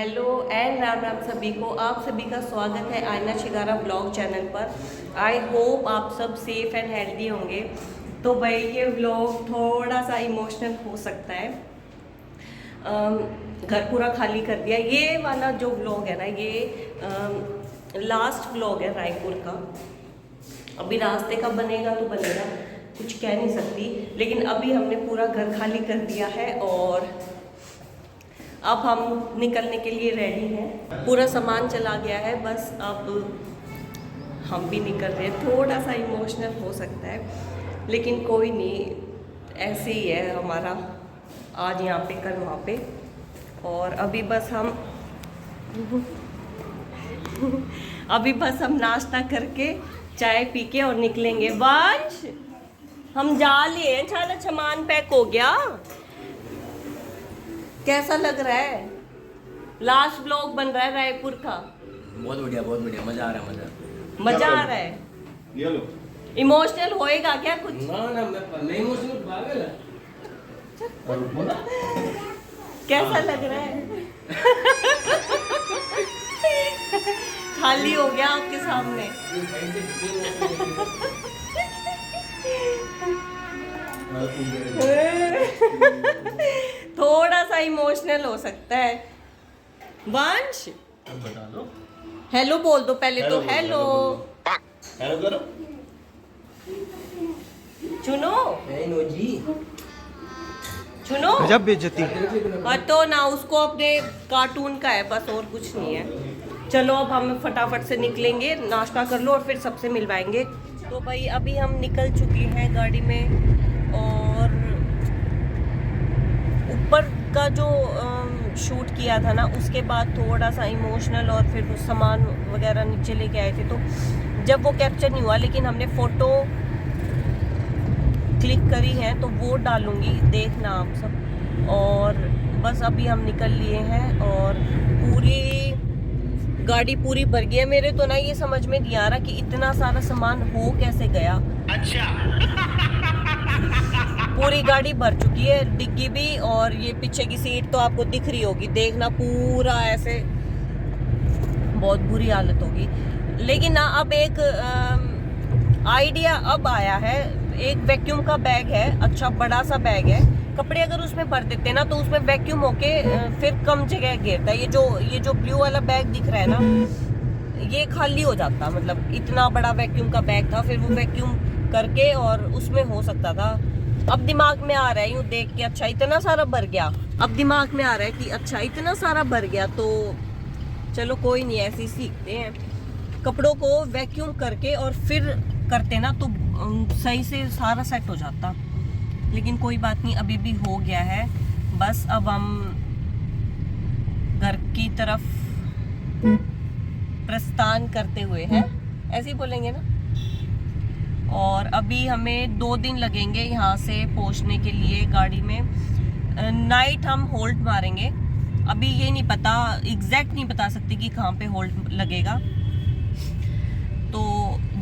Hello and Ram Ram सभी को। आप सभी का स्वागत है आयना शिगारा ब्लॉग चैनल पर। आई होप आप सब सेफ एंड हेल्दी होंगे। तो भाई ये व्लॉग थोड़ा सा इमोशनल हो सकता है। घर पूरा खाली कर दिया। ये वाला जो व्लॉग है ना, ये लास्ट व्लॉग है रायपुर का। अभी रास्ते का बनेगा तो बनेगा, कुछ कह नहीं सकती। लेकिन अभी हमने पूरा घर खाली कर दिया है और अब हम निकलने के लिए रेडी हैं। पूरा सामान चला गया है, बस अब हम भी निकल रहे हैं। थोड़ा सा इमोशनल हो सकता है लेकिन कोई नहीं, ऐसे ही है हमारा, आज यहाँ पे कल वहाँ पे। और अभी बस हम नाश्ता करके चाय पी के और निकलेंगे। वंश हम जा लिए, सारा सामान पैक हो गया। कैसा लग रहा है? लास्ट ब्लॉग बन रहा है रायपुर का। बहुत बढ़िया मजा आ रहा है। मजा आ रहा है। ये लो। इमोशनल होएगा क्या कुछ? ना मैं इमोशनल पागल है। कैसा लग रहा है? खाली हो गया आपके सामने। थोड़ा सा इमोशनल हो सकता है। वंश बता दो। हेलो बोल दो पहले तो। हेलो हेलो करो। चुनो जी चुनो। गजब बेइज्जती। तो ना उसको अपने कार्टून का है बस, और कुछ नहीं है। चलो अब हम फटाफट से निकलेंगे, नाश्ता कर लो और फिर सबसे मिलवाएंगे। तो भाई अभी हम निकल चुके हैं गाड़ी में। और ऊपर का जो शूट किया था ना, उसके बाद थोड़ा सा इमोशनल और फिर कुछ सामान वगैरह नीचे लेके आए थे, तो जब वो कैप्चर नहीं हुआ, लेकिन हमने फ़ोटो क्लिक करी है तो वो डालूंगी, देखना आप सब। और बस अभी हम निकल लिए हैं और पूरी गाड़ी पूरी भर गई है। मेरे तो ना ये समझ में नहीं आ रहा कि इतना सारा सामान हो कैसे गया। अच्छा पूरी गाड़ी भर चुकी है, डिग्गी भी, और ये पीछे की सीट तो आपको दिख रही होगी, देखना पूरा ऐसे, बहुत बुरी हालत होगी। लेकिन ना अब एक आइडिया अब आया है। एक वैक्यूम का बैग है, अच्छा बड़ा सा बैग है। कपड़े अगर उसमें भर देते ना तो उसमें वैक्यूम होके फिर कम जगह घेरता है। ये जो ब्लू वाला बैग दिख रहा है ना, ये खाली हो जाता। मतलब इतना बड़ा वैक्यूम का बैग था, फिर वो वैक्यूम करके और उसमें हो सकता था। अब दिमाग में आ रहा है यूँ देख के, अच्छा इतना सारा भर गया। अब दिमाग में आ रहा है कि अच्छा इतना सारा भर गया, तो चलो कोई नहीं, ऐसे ही सीखते हैं। कपड़ों को वैक्यूम करके और फिर करते ना तो सही से सारा सेट हो जाता। लेकिन कोई बात नहीं, अभी भी हो गया है। बस अब हम घर की तरफ प्रस्थान करते हुए हैं, ऐसे ही बोलेंगे ना। और अभी हमें 2 दिन लगेंगे यहाँ से पहुँचने के लिए गाड़ी में। नाइट हम होल्ट मारेंगे। अभी ये नहीं पता, एग्जैक्ट नहीं बता सकती कि कहाँ पे होल्ट लगेगा, तो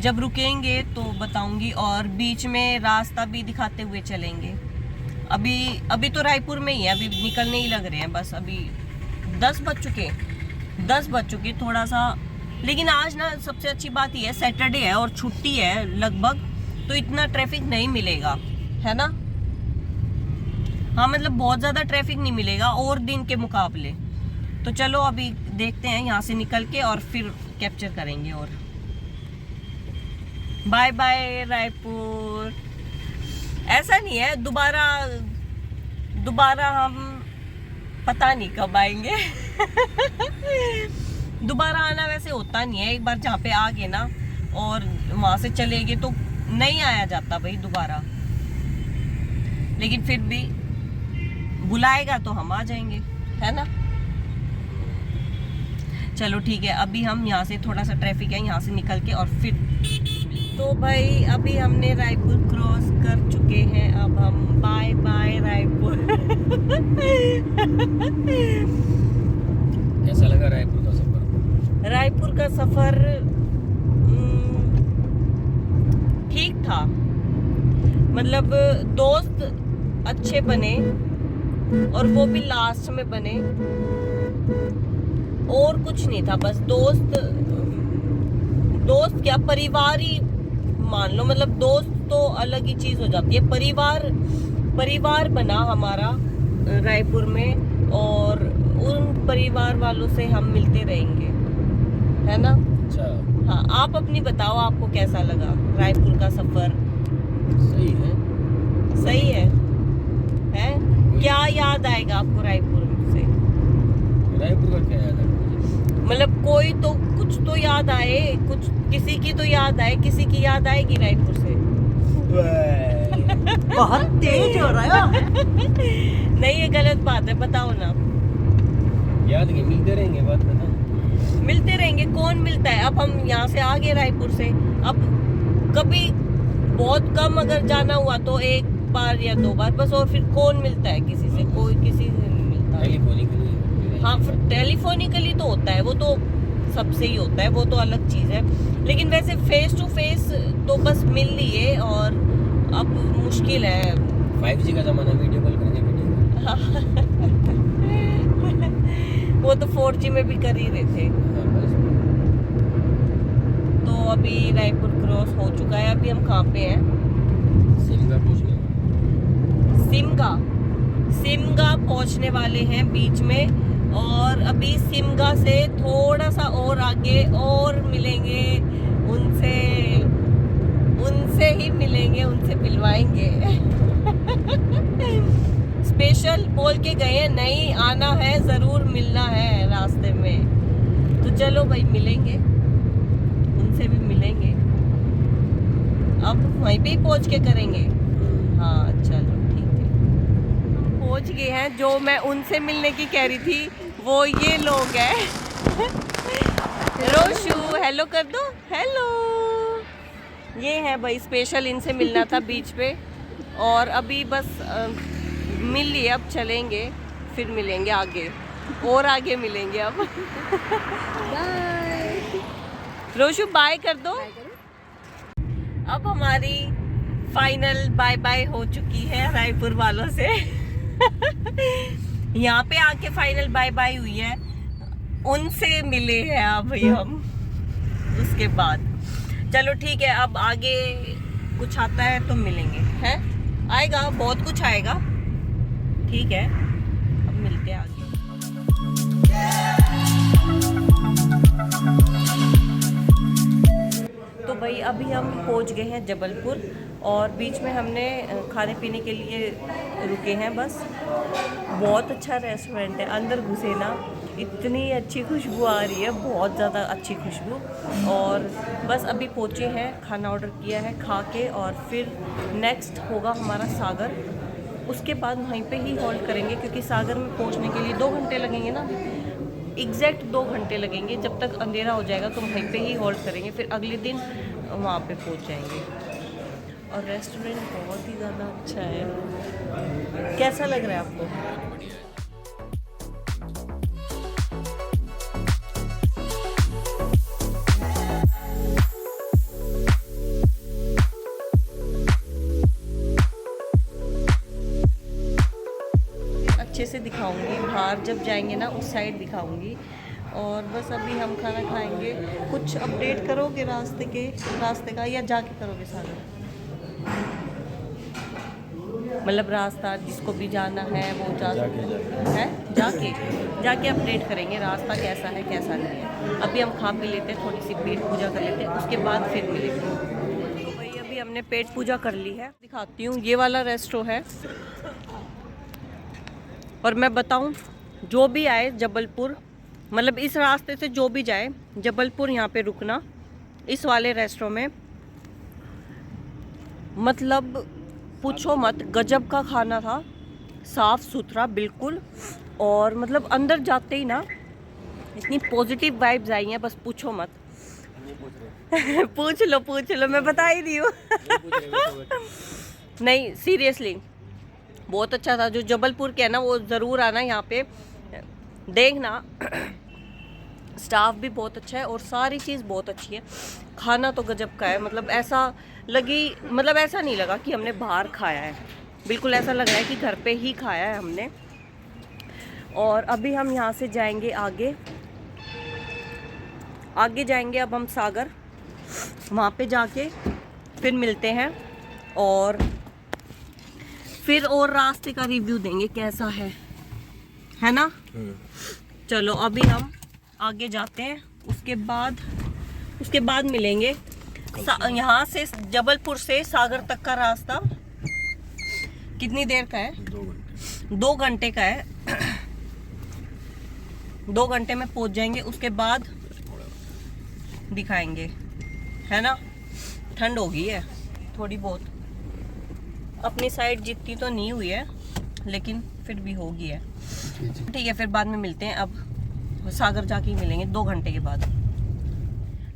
जब रुकेंगे तो बताऊंगी। और बीच में रास्ता भी दिखाते हुए चलेंगे। अभी तो रायपुर में ही है, अभी निकलने ही लग रहे हैं। बस अभी 10 बज चुके थोड़ा सा। लेकिन आज ना सबसे अच्छी बात ये है, सैटरडे है और छुट्टी है लगभग, तो इतना ट्रैफिक नहीं मिलेगा, है ना। हाँ मतलब बहुत ज़्यादा ट्रैफिक नहीं मिलेगा और दिन के मुकाबले। तो चलो अभी देखते हैं यहाँ से निकल के और फिर कैप्चर करेंगे। और बाय बाय रायपुर। ऐसा नहीं है, दोबारा हम पता नहीं कब आएंगे। दोबारा आना वैसे होता नहीं है, एक बार जहाँ पे आ गए ना और वहां से चले गए तो नहीं आया जाता भाई दोबारा। लेकिन फिर भी बुलाएगा तो हम आ जाएंगे, है ना। चलो ठीक है, अभी हम यहाँ से, थोड़ा सा ट्रैफिक है, यहाँ से निकल के और फिर। तो भाई अभी हमने रायपुर क्रॉस कर चुके हैं। अब हम बाय बाय रायपुर। कैसा लगा रायपुर का सफर? रायपुर का सफर ठीक था। मतलब दोस्त अच्छे बने और वो भी लास्ट में बने। और कुछ नहीं था, बस दोस्त क्या, परिवार ही मान लो। मतलब दोस्त तो अलग ही चीज हो जाती है, परिवार बना हमारा रायपुर में, और उन परिवार वालों से हम मिलते रहेंगे, है ना। अच्छा, हाँ, आप अपनी बताओ, आपको कैसा लगा रायपुर का सफर? सही है। सही है? क्या याद आएगा आपको रायपुर से? रायपुर का क्या याद है मुझे? मतलब कोई तो कुछ तो याद आए, कुछ किसी की तो याद आए, किसी की याद आएगी रायपुर से? बहुत तेज हो रहा है। नहीं, ये गलत बात है, बताओ ना। याद नहीं, मिलते रहेंगे, बात है ना। मिलते रहेंगे, कौन मिलता है? अब हम यहाँ से आ गए रायपुर से, अब कभी बहुत कम अगर जाना हुआ तो एक बार या 2 बार बस, और फिर कौन मिलता है किसी से? कोई किसी से नहीं मिलता। टेलीफोनिकली। हाँ, फिर टेलीफोनिकली तो होता है, वो तो सबसे ही होता है, वो तो अलग चीज है। लेकिन वैसे फेस टू फेस तो बस मिल लिए, और अब मुश्किल है। 5G का जमाना, वीडियो कॉल करेंगे, वीडियो वो तो 4G में भी कर ही रहे थे। तो अभी रायपुर क्रॉस हो चुका है, अभी हम कहाँ पे हैं? सिमगा पहुंचने वाले हैं बीच में, और अभी सिमगा से थोड़ा सा और आगे और मिलेंगे उनसे ही मिलेंगे, उनसे मिलवाएंगे। स्पेशल बोल के गए हैं, नहीं आना है, जरूर मिलना है रास्ते में। तो चलो भाई, मिलेंगे, उनसे भी मिलेंगे। अब वहीं पे ही पहुंच के करेंगे। हाँ चलो ठीक है, पहुंच गए हैं। जो मैं उनसे मिलने की कह रही थी वो ये लोग हैं। रोशु हेलो कर दो, हेलो। ये है भाई, स्पेशल इनसे मिलना था बीच पे, और अभी बस मिल लिए, अब चलेंगे, फिर मिलेंगे आगे, और आगे मिलेंगे अब। बाय रोशु, बाय कर दो। अब हमारी फाइनल बाय बाय हो चुकी है रायपुर वालों से। यहाँ पे आके फाइनल बाय बाय हुई है, उनसे मिले हैं अभी हम। उसके बाद चलो ठीक है, अब आगे कुछ आता है तो मिलेंगे, हैं? आएगा, बहुत कुछ आएगा, ठीक है, अब मिलते हैं आगे। तो भाई अभी हम पहुंच गए हैं जबलपुर, और बीच में हमने खाने पीने के लिए रुके हैं बस। बहुत अच्छा रेस्टोरेंट है, अंदर घुसे ना इतनी अच्छी खुशबू आ रही है, बहुत ज़्यादा अच्छी खुशबू। और बस अभी पहुँचे हैं, खाना ऑर्डर किया है, खा के और फिर नेक्स्ट होगा हमारा सागर। उसके बाद वहीं पे ही होल्ड करेंगे, क्योंकि सागर में पहुँचने के लिए 2 घंटे लगेंगे ना, एग्जैक्ट 2 घंटे लगेंगे। जब तक अंधेरा हो जाएगा तो वहीं पे ही होल्ड करेंगे, फिर अगले दिन वहाँ पे पहुँच जाएंगे। और रेस्टोरेंट बहुत ही ज़्यादा अच्छा है। कैसा लग रहा है आपको? अच्छे से दिखाऊंगी, बाहर जब जाएंगे ना उस साइड दिखाऊंगी। और बस अभी हम खाना खाएंगे। कुछ अपडेट करोगे रास्ते का, या जाके करोगे सागर? मतलब रास्ता जिसको भी जाना है वो जा सकते हैं, जाके अपडेट करेंगे रास्ता कैसा है कैसा नहीं है। अभी हम खा पी लेते हैं, थोड़ी सी पेट पूजा कर लेते हैं, उसके बाद फिर मिलेंगे। तो भाई अभी हमने पेट पूजा कर ली है, दिखाती हूँ। ये वाला रेस्टो है, और मैं बताऊँ, जो भी आए जबलपुर, मतलब इस रास्ते से जो भी जाए जबलपुर, यहाँ पे रुकना इस वाले रेस्टोरेंट में, मतलब पूछो मत, गजब का खाना था, साफ सुथरा बिल्कुल। और मतलब अंदर जाते ही ना इतनी पॉजिटिव वाइब्स आई हैं, बस पूछो मत। पूछ लो, मैं बता ही रही हूँ। नहीं सीरियसली बहुत अच्छा था। जो जबलपुर के है ना वो ज़रूर आना यहाँ पे देखना। स्टाफ भी बहुत अच्छा है और सारी चीज़ बहुत अच्छी है। खाना तो गजब का है, मतलब ऐसा नहीं लगा कि हमने बाहर खाया है, बिल्कुल ऐसा लग रहा है कि घर पे ही खाया है हमने। और अभी हम यहाँ से जाएंगे आगे, आगे जाएंगे अब हम सागर, वहाँ पे जाके फिर मिलते हैं और फिर और रास्ते का रिव्यू देंगे कैसा है ना। चलो अभी हम आगे जाते हैं, उसके बाद मिलेंगे। यहाँ से जबलपुर से सागर तक का रास्ता कितनी देर का है? 2 घंटे का है। 2 घंटे में पहुंच जाएंगे, उसके बाद दिखाएंगे, है ना। ठंड हो गई है थोड़ी बहुत, अपनी साइड जितनी तो नहीं हुई है लेकिन फिर भी हो गई है। ठीक है, फिर बाद में मिलते हैं। अब सागर जाके ही मिलेंगे 2 घंटे के बाद।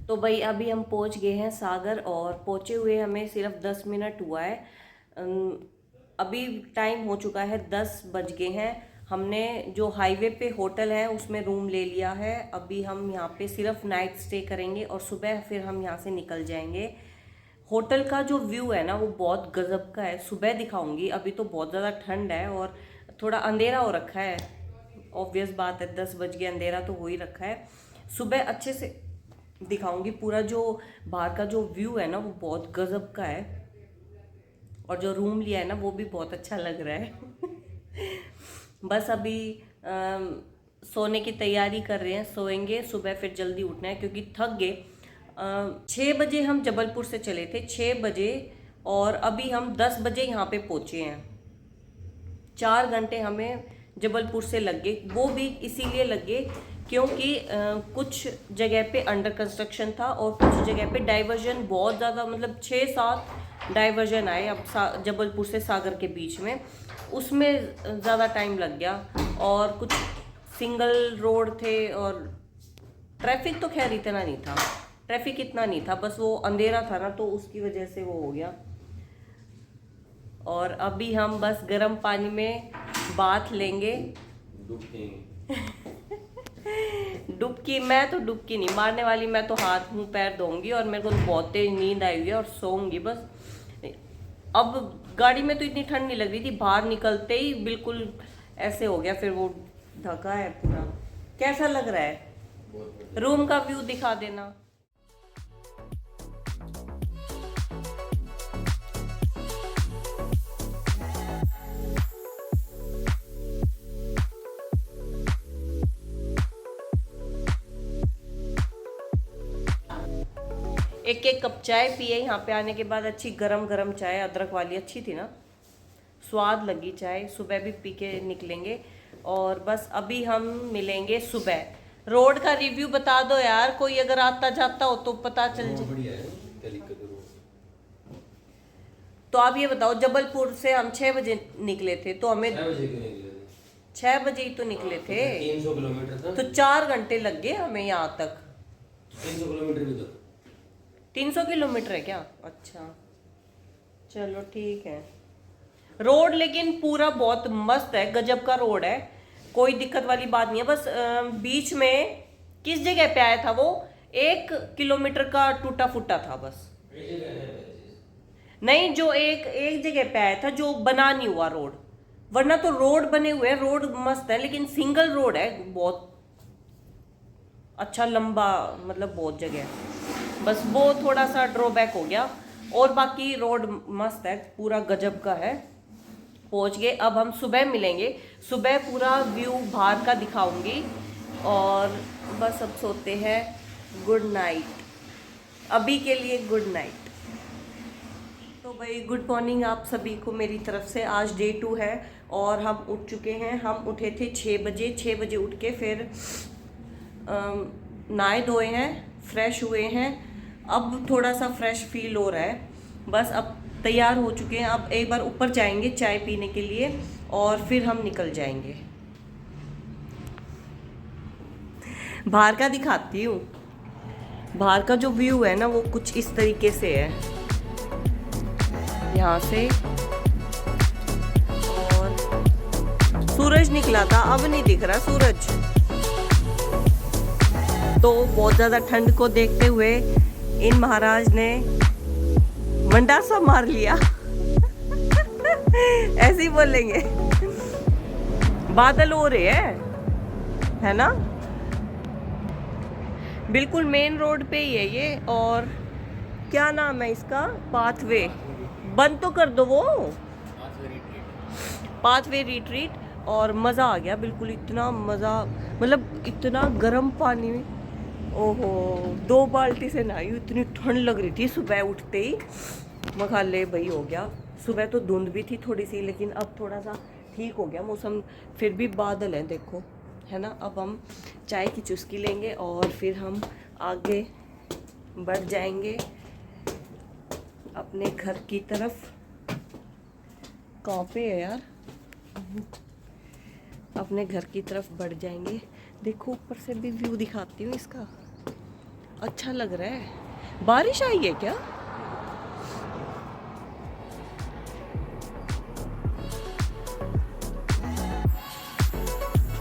तो भाई अभी हम पहुंच गए हैं सागर और पहुंचे हुए हमें सिर्फ 10 मिनट हुआ है। अभी टाइम हो चुका है 10 बज गए हैं। हमने जो हाईवे पे होटल है उसमें रूम ले लिया है। अभी हम यहाँ पे सिर्फ नाइट स्टे करेंगे और सुबह फिर हम यहाँ से निकल जाएंगे। होटल का जो व्यू है ना वो बहुत गजब का है, सुबह दिखाऊंगी। अभी तो बहुत ज़्यादा ठंड है और थोड़ा अंधेरा हो रखा है, ऑब्वियस बात है 10 बज गए, अंधेरा तो हो ही रखा है। सुबह अच्छे से दिखाऊंगी, पूरा जो बाहर का जो व्यू है ना वो बहुत गजब का है और जो रूम लिया है ना वो भी बहुत अच्छा लग रहा है। बस अभी सोने की तैयारी कर रहे हैं, सोएंगे, सुबह फिर जल्दी उठना है क्योंकि थक गए। 6 बजे हम जबलपुर से चले थे, 6 बजे, और अभी हम 10 बजे यहाँ पे पहुँचे हैं। 4 घंटे हमें जबलपुर से लग गए, वो भी इसीलिए लग गए क्योंकि कुछ जगह पे अंडर कंस्ट्रक्शन था और कुछ जगह पे डाइवर्जन बहुत ज़्यादा, मतलब 6-7 डाइवर्जन आए अब जबलपुर से सागर के बीच में, उसमें ज़्यादा टाइम लग गया। और कुछ सिंगल रोड थे और ट्रैफिक तो खैर इतना नहीं था, ट्रैफिक इतना नहीं था, बस वो अंधेरा था ना तो उसकी वजह से वो हो गया। और अभी हम बस गर्म पानी में बाथ लेंगे। डुबकी, मैं तो डुबकी नहीं मारने वाली, मैं तो हाथ मुंह पैर धोऊंगी और मेरे को तो बहुत तेज नींद आई हुई है और सोऊंगी बस। अब गाड़ी में तो इतनी ठंड नहीं लग रही थी, बाहर निकलते ही बिल्कुल ऐसे हो गया, फिर वो ढका है पूरा। कैसा लग रहा है? रूम का व्यू दिखा देना। एक कप चाय पिए यहाँ पे आने के बाद, अच्छी गरम गरम चाय, अदरक वाली, अच्छी थी ना, स्वाद लगी चाय। सुबह भी पी के निकलेंगे और बस अभी हम मिलेंगे सुबह। रोड का रिव्यू बता दो यार, कोई अगर आता जाता हो तो पता चल जाए। तो आप ये बताओ, जबलपुर से हम 6 बजे निकले थे तो हमें 6 बजे ही तो निकले थे, 300 किलोमीटर था, तो 4 घंटे लग गए हमें यहाँ तक। 300 किलोमीटर भी तो 300 किलोमीटर है क्या? अच्छा चलो ठीक है। रोड लेकिन पूरा बहुत मस्त है, गजब का रोड है, कोई दिक्कत वाली बात नहीं है। बस बीच में किस जगह पे आया था वो 1 किलोमीटर का टूटा फूटा था बस, नहीं जो एक जगह पे आया था जो बना नहीं हुआ रोड, वरना तो रोड बने हुए हैं, रोड मस्त है, लेकिन सिंगल रोड है, बहुत अच्छा लंबा, मतलब बहुत जगह है, बस वो थोड़ा सा ड्रॉबैक हो गया। और बाकी रोड मस्त है, पूरा गजब का है। पहुंच गए, अब हम सुबह मिलेंगे, सुबह पूरा व्यू बाहर का दिखाऊंगी और बस अब सोते हैं। गुड नाइट, अभी के लिए गुड नाइट। तो भाई गुड मॉर्निंग आप सभी को मेरी तरफ से। आज डे 2 है और हम उठ चुके हैं। हम उठे थे 6 बजे, 6 बजे उठ के फिर नहाए धोए हैं, फ्रेश हुए हैं, अब थोड़ा सा फ्रेश फील हो रहा है। बस अब तैयार हो चुके हैं, अब एक बार ऊपर जाएंगे चाय पीने के लिए और फिर हम निकल जाएंगे। बाहर का दिखाती हूँ, बाहर का जो व्यू है ना वो कुछ इस तरीके से है यहाँ से, और सूरज निकला था, अब नहीं दिख रहा सूरज। तो बहुत ज़्यादा ठंड को देखते हुए इन महाराज ने मंडासा मार लिया। ऐसे ही बोलेंगे, बादल हो रहे हैं, है ना। बिल्कुल मेन रोड पे ही है ये। और क्या नाम है इसका, पाथवे। बंद तो कर दो वो, पाथवे रिट्रीट। और मज़ा आ गया बिल्कुल, इतना मज़ा, मतलब इतना गर्म पानी में, ओहो 2 बाल्टी से नहाई, इतनी ठंड लग रही थी सुबह उठते ही। मखाले भाई हो गया। सुबह तो धुंध भी थी थोड़ी सी, लेकिन अब थोड़ा सा ठीक हो गया मौसम। फिर भी बादल है देखो, है ना। अब हम चाय की चुस्की लेंगे और फिर हम आगे बढ़ जाएंगे अपने घर की तरफ। कहाँ पे है यार, अपने घर की तरफ बढ़ जाएंगे। देखो ऊपर से भी व्यू दिखाती हूँ इसका, अच्छा लग रहा है। बारिश आई है क्या?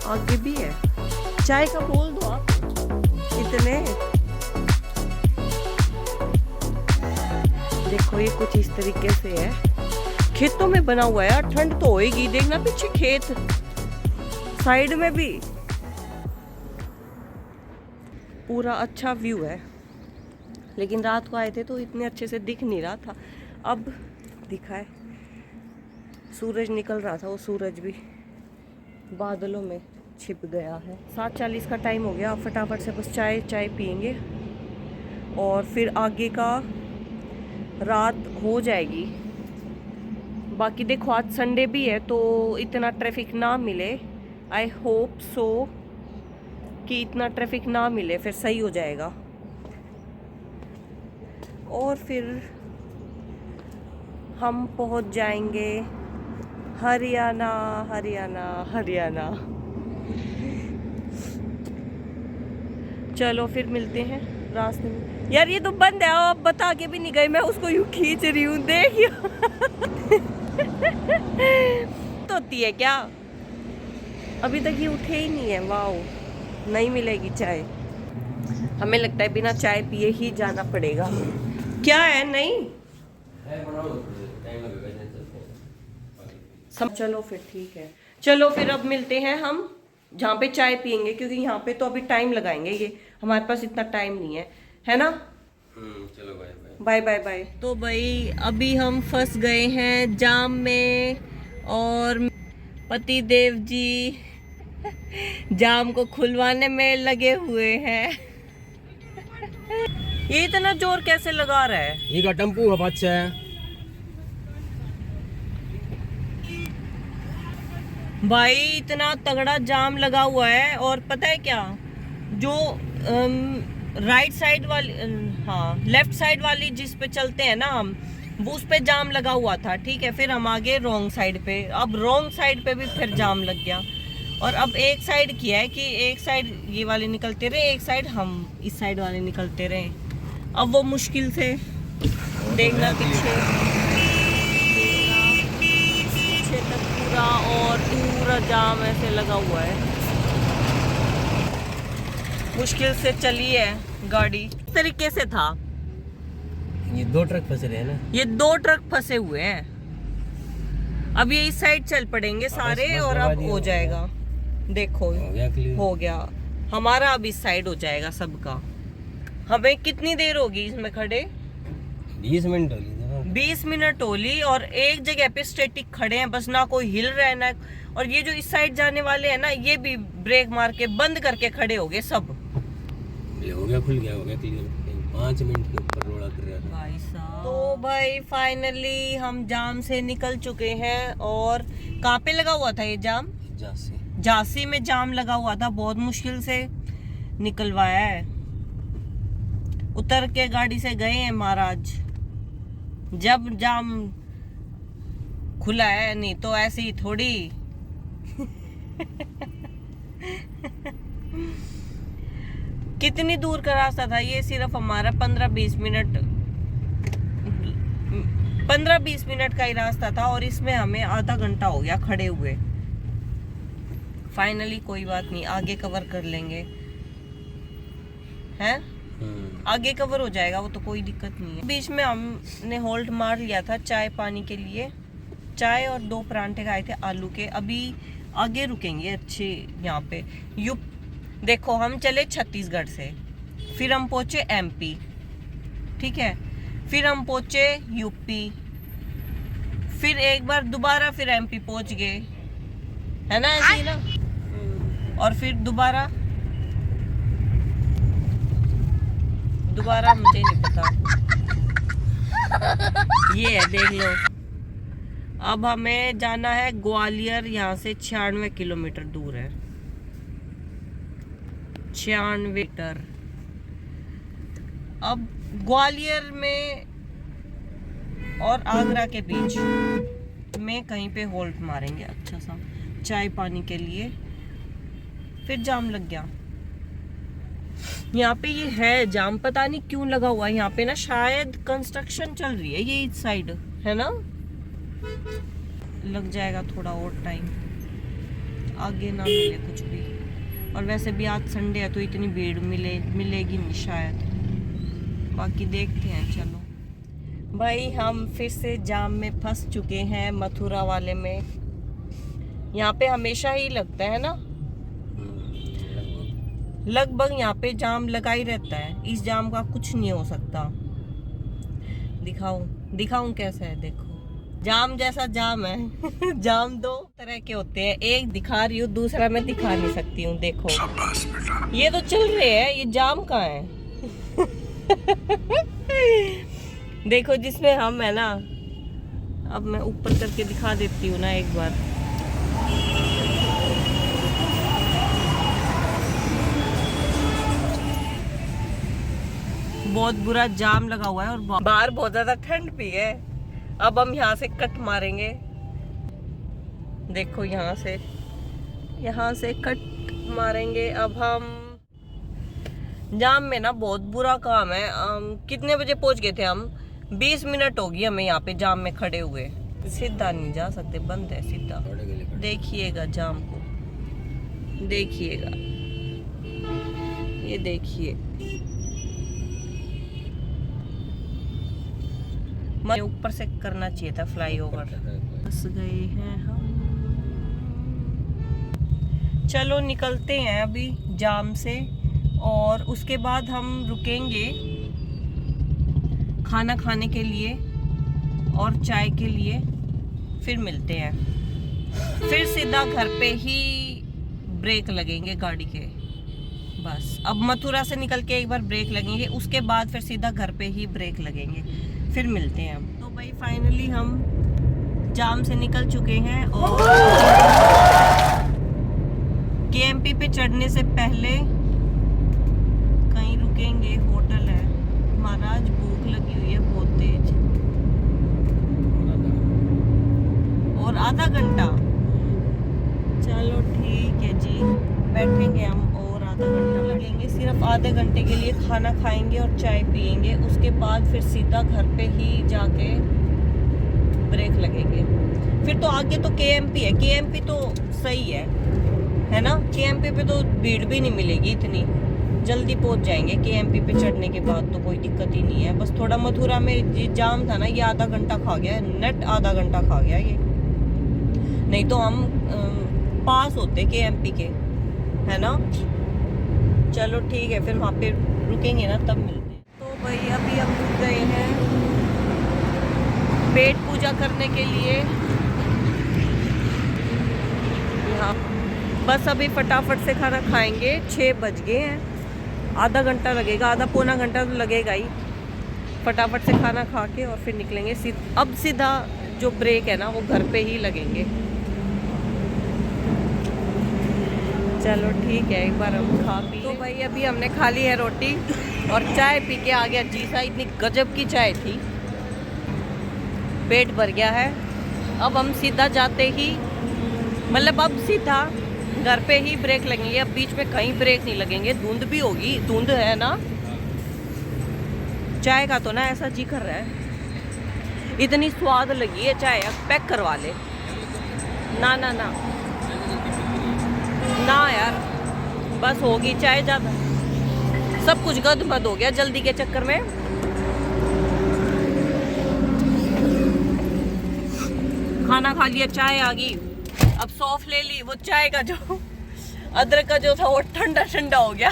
आगे भी है। चाय का बोल दो आप इतने। देखो ये कुछ इस तरीके से है, खेतों में बना हुआ है यार। ठंड तो होएगी, देखना पीछे खेत, साइड में भी पूरा अच्छा व्यू है। लेकिन रात को आए थे तो इतने अच्छे से दिख नहीं रहा था, अब दिखा है। सूरज निकल रहा था, वो सूरज भी बादलों में छिप गया है। 7:40 का टाइम हो गया। अब फटाफट से बस चाय पियेंगे और फिर आगे का रात हो जाएगी। बाकी देखो आज संडे भी है तो इतना ट्रैफिक ना मिले। आई होप सो कि इतना ट्रैफिक ना मिले, फिर सही हो जाएगा। और फिर हम पहुंच जाएंगे हरियाणा, हरियाणा, हरियाणा। चलो फिर मिलते हैं रास्ते में। यार ये तो बंद है, आप बता के भी नहीं गए, मैं उसको यूं खींच रही हूँ, देखियो। तो होती है क्या, अभी तक ये उठे ही नहीं है। वाओ, नहीं मिलेगी चाय। हमें लगता है बिना चाय पिए ही जाना पड़ेगा। क्या है? नहीं चलो फिर ठीक है। चलो फिर अब मिलते हैं हम जहाँ पे चाय पियेंगे, क्योंकि यहाँ पे तो अभी टाइम लगाएंगे, ये हमारे पास इतना टाइम नहीं है ना। चलो बाय बाय बाय बाय। तो भाई अभी हम फंस गए हैं जाम में और पति देव जी जाम को खुलवाने में लगे हुए हैं। ये इतना जोर कैसे लगा रहा है? ये का टेम्पू है बच्चा है। भाई इतना तगड़ा जाम लगा हुआ है। और पता है क्या, जो राइट साइड वाली, हाँ लेफ्ट साइड वाली जिस पे चलते हैं ना हम, वो उस पे जाम लगा हुआ था, ठीक है। फिर हम आगे रॉन्ग साइड पे, अब रॉन्ग साइड पे भी फिर जाम लग गया। और अब एक साइड किया है कि एक साइड ये वाले निकलते रहे, एक साइड हम इस साइड वाले निकलते रहे। अब वो मुश्किल से देखना पीछे तक पूरा, और पूरा जाम ऐसे लगा हुआ है। मुश्किल से चली है गाड़ी। इस तरीके से था। ये 2 ट्रक फंसे रहे हैं ना, ये 2 ट्रक फंसे हुए हैं। अब ये इस साइड चल पड़ेंगे सारे बस और अब हो जाएगा। देखो हो गया हमारा, अब इस साइड हो जाएगा सबका। हमें कितनी देर होगी इसमें खड़े? 20 मिनट होगी। 20 मिनट होली, और एक जगह पे स्टेटिक खड़े हैं बस, ना कोई हिल रहा है ना। और ये जो इस साइड जाने वाले हैं ना, ये भी ब्रेक मार के बंद करके खड़े हो गए सब। हो गया, खुल गया, हो गया क्लियर। 5 मिनट के ऊपर रोड़ा कर रहा था भाई साहब। तो भाई फाइनली हम जाम से निकल चुके हैं। और कहाँ पे लगा हुआ था ये जाम? झांसी में जाम लगा हुआ था, बहुत मुश्किल से निकलवाया है। उतर के गाड़ी से गए हैं महाराज, जब जाम खुला है, नहीं तो ऐसे ही थोड़ी। कितनी दूर का रास्ता था ये? सिर्फ हमारा 15-20 मिनट का ही रास्ता था, और इसमें हमें आधा घंटा हो गया खड़े हुए। फाइनली कोई बात नहीं, आगे कवर कर लेंगे, हैं? आगे कवर हो जाएगा, वो तो कोई दिक्कत नहीं है। बीच में हमने होल्ड मार लिया था चाय पानी के लिए, चाय और 2 परांठे खाए थे आलू के। अभी आगे रुकेंगे अच्छे यहाँ पे। देखो हम चले छत्तीसगढ़ से, फिर हम पहुंचे एमपी, ठीक है, फिर हम पहुंचे यूपी, फिर एक बार दोबारा फिर एमपी पहुंच गए, है ना, ऐसे ही ना। और फिर दोबारा मुझे नहीं पता, ये है देख लो। अब हमें जाना है ग्वालियर, यहाँ से 96 किलोमीटर दूर है, 96 मीटर। अब ग्वालियर में और आगरा के बीच में कहीं पे होल्ट मारेंगे अच्छा सा चाय पानी के लिए। फिर जाम लग गया यहाँ पे, ये है जाम, पता नहीं क्यों लगा हुआ है यहाँ पे ना, शायद कंस्ट्रक्शन चल रही है ये इस साइड, है ना, लग जाएगा थोड़ा और टाइम, आगे ना मिले कुछ भी। और वैसे भी आज संडे है तो इतनी भीड़ मिलेगी नहीं शायद, बाकी देखते हैं। चलो भाई, हम फिर से जाम में फंस चुके हैं मथुरा वाले में। यहाँ पे हमेशा ही लगता है ना, लगभग यहाँ पे जाम लगा ही रहता है, इस जाम का कुछ नहीं हो सकता। दिखाऊं कैसा है, देखो जाम जैसा जाम है। जाम दो तरह के होते हैं, एक दिखा रही हूँ, दूसरा मैं दिखा नहीं सकती हूँ। देखो ये तो चल रहे हैं, ये जाम कहाँ है? देखो जिसमें हम है ना, अब मैं ऊपर करके दिखा देती हूँ ना एक बार। बहुत बुरा जाम लगा हुआ है और बाहर बहुत ज्यादा ठंड भी है। अब हम यहाँ से कट मारेंगे, देखो यहाँ से कट मारेंगे। अब हम जाम में ना, बहुत बुरा काम है। कितने बजे पहुंच गए थे हम? 20 मिनट होगी हमें यहाँ पे जाम में खड़े हुए, सीधा नहीं जा सकते, बंद है सीधा। देखिएगा जाम को, देखिएगा, ये देखिए, ऊपर से करना चाहिए था फ्लाईओवर। फंस गए हैं हम। चलो निकलते हैं अभी जाम से, और उसके बाद हम रुकेंगे खाना खाने के लिए और चाय के लिए, फिर मिलते हैं। फिर सीधा घर पे ही ब्रेक लगेंगे गाड़ी के, बस। अब मथुरा से निकल के एक बार ब्रेक लगेंगे, उसके बाद फिर सीधा घर पे ही ब्रेक लगेंगे, फिर मिलते हैं हम। तो भाई फाइनली हम जाम से निकल चुके हैं, और केएमपी पे चढ़ने से पहले कहीं रुकेंगे, होटल है। महाराज भूख लगी हुई है बहुत तेज, और आधा घंटा। चलो ठीक है जी, बैठेंगे हम और आधा घंटा लगेंगे। सिर्फ आधे घंटे के लिए खाना खाएंगे और चाय पियेंगे, उसके बाद फिर सीधा घर पे ही जाके ब्रेक लगेंगे। फिर तो आगे तो केएमपी है, केएमपी तो सही है ना। केएमपी पे तो भीड़ भी नहीं मिलेगी, इतनी जल्दी पहुंच जाएंगे। केएमपी पे चढ़ने के बाद तो कोई दिक्कत ही नहीं है। बस थोड़ा मथुरा में ये जाम था ना, ये आधा घंटा खा गया, नेट आधा घंटा खा गया ये, नहीं तो हम पास होते केएमपी के, है ना। चलो ठीक है, फिर वहाँ पे रुकेंगे ना, तब मिलते हैं। तो भाई अभी हम रुक गए हैं पेट पूजा करने के लिए यहाँ। बस अभी फटाफट से खाना खाएंगे, 6 बज गए हैं। आधा घंटा लगेगा, आधा पौना घंटा तो लगेगा ही। फटाफट से खाना खा के और फिर निकलेंगे। अब सीधा जो ब्रेक है ना, वो घर पे ही लगेंगे। चलो ठीक है, एक बार हम खा पी। तो भाई अभी हमने खा ली है रोटी और चाय पी के आ गया जी सा, इतनी गजब की चाय थी, पेट भर गया है। अब हम सीधा जाते ही, मतलब अब सीधा घर पे ही ब्रेक लगेंगे। अब बीच में कहीं ब्रेक नहीं लगेंगे, धुंध भी होगी, धुंध है ना। चाय का तो ना ऐसा जी कर रहा है, इतनी स्वाद लगी है चाय, अब पैक करवा ले। ना ना ना ना यार, बस होगी चाय ज़्यादा, सब कुछ गद-मद हो गया जल्दी के चक्कर में। खाना खा लिया, चाय आ गई, अब सौंफ ले ली, वो चाय का जो अदरक का जो था वो ठंडा ठंडा हो गया।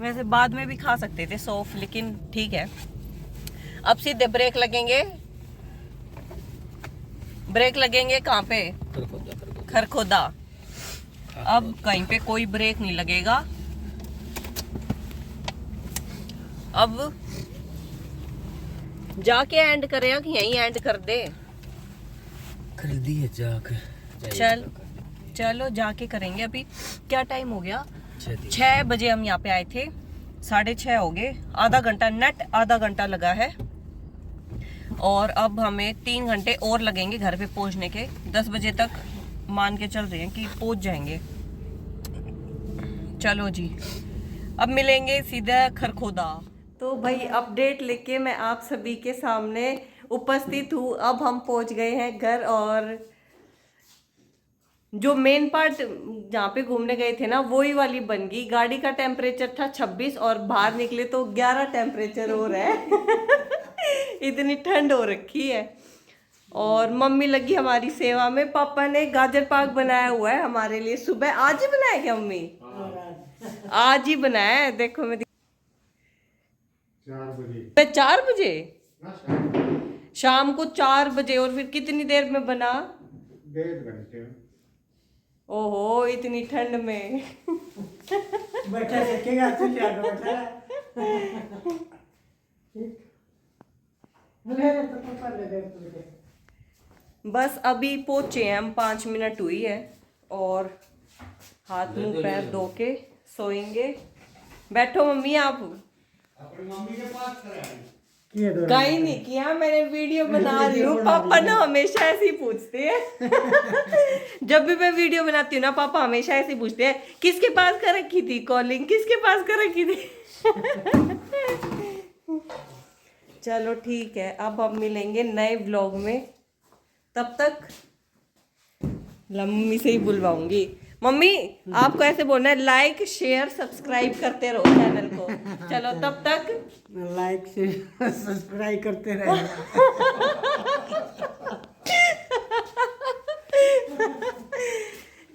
वैसे बाद में भी खा सकते थे सौंफ, लेकिन ठीक है। अब सीधे ब्रेक लगेंगे। ब्रेक लगेंगे कहाँ पे? खरखोदा। अब कहीं पे कोई ब्रेक नहीं लगेगा। अब जाके एंड करें या कि यहीं एंड कर दे? कर दिए जाकर। चलो जाके करेंगे। अभी क्या टाइम हो गया? 6 बजे हम यहाँ पे आए थे, 6:30 हो गए। आधा घंटा नेट, आधा घंटा लगा है। और अब हमें 3 घंटे और लगेंगे घर पे पहुंचने के। 10 बजे तक मान के चल रहे हैं कि पहुंच जाएंगे। चलो जी, अब मिलेंगे सीधा खरखोदा। तो भाई अपडेट लेके मैं आप सभी के सामने उपस्थित हूँ। अब हम पहुंच गए हैं घर, और जो मेन पार्ट जहाँ पे घूमने गए थे ना, वही वाली बन गई। गाड़ी का टेम्परेचर था 26 और बाहर निकले तो 11 टेम्परेचर हो रहा है। इतनी ठंड हो रखी है। और मम्मी लगी हमारी सेवा में। पापा ने गाजर पाक बनाया हुआ है हमारे लिए सुबह। आज ही बनाया क्या मम्मी? आज ही बनाया है। देखो मैं 4 बजे शाम को 4 बजे। और फिर कितनी देर में बना? 1.5 घंटे। ओहो, इतनी ठंड में। बैठा देखेगा तो बैठा। बस अभी पहुंचे हैं हम, 5 मिनट हुई है। और हाथ मुंह पैर धो के सोएंगे। बैठो मम्मी आप। अपनी मम्मी के पास कहीं नहीं किया, मैंने वीडियो बना रही हूँ। पापा ना हमेशा ऐसे ही पूछते हैं। जब भी मैं वीडियो बनाती हूँ ना, पापा हमेशा ऐसे ही पूछते हैं, किसके पास कर रखी थी कॉलिंग, किसके पास कर रखी थी। चलो ठीक है, अब हम मिलेंगे नए व्लॉग में। तब तक मम्मी से ही बुलवाऊंगी। मम्मी आपको ऐसे बोलना है, लाइक शेयर सब्सक्राइब करते रहो चैनल को। चलो तब तक लाइक से सब्सक्राइब करते रहे।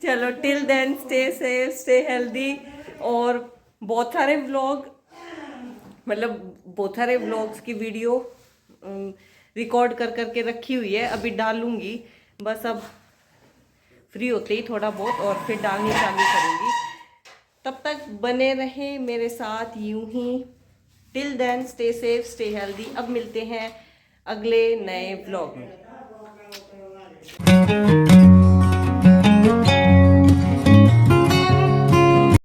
चलो till then stay safe, stay healthy. और बहुत सारे व्लॉग, मतलब बहुत सारे व्लॉग्स की वीडियो रिकॉर्ड कर करके रखी हुई है, अभी डालूंगी। बस अब फ्री होते ही थोड़ा बहुत, और फिर डालनी चालू करूँगी। तब तक बने रहें मेरे साथ यूं ही। Till then stay safe, stay healthy. अब मिलते हैं अगले नए व्लॉग में।